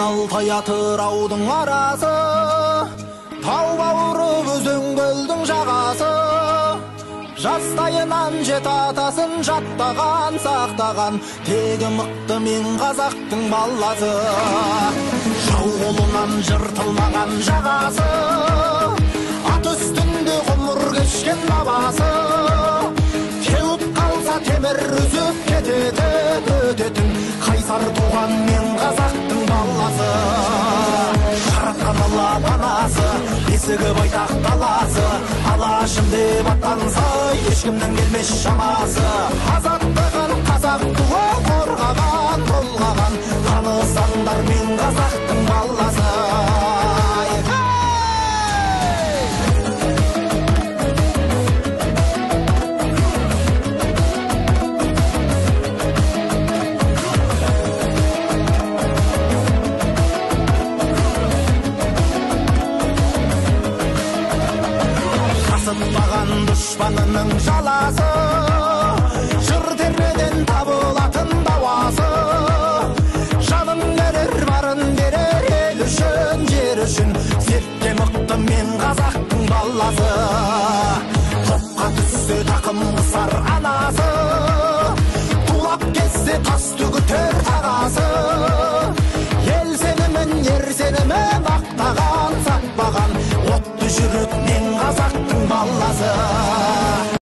Алтай Атыраудың арасы, тау бауыры өзен көлдің жағасы. Жастайынан жет атасын жаттаған, сақтаған, тегі мықты мен қазақтың баласы. Жау қолынан жыртылмаған жағасы, ат үстінде ғұмыр кешкен бабасы. Теуіп қалса темір үзіп кететін, өтетін, қайсар туған мен қазақтың баласы. Жаратқан Алла панасы, бесігі байтақ даласы, алашым деп аттанса ешкімнің келмес шамасы. Азаттығын қазақ туы қорғаған, толғаған, танысаңдар мен қазақтың баласы. Асықпаған дұшпанының жаласы, жыр термеден табылатын дауасы. Жанын берер, барын берер, ел үшін, жер үшін, зерттен мықты мен қазақтың баласы. Топқа түссе тақым қысар анасы, тулап кетсе тас түгітер тағасы. Ел сенімін, ер сенімін ақтаған, сатпаған, отты жүрек мен қазақтың баласы.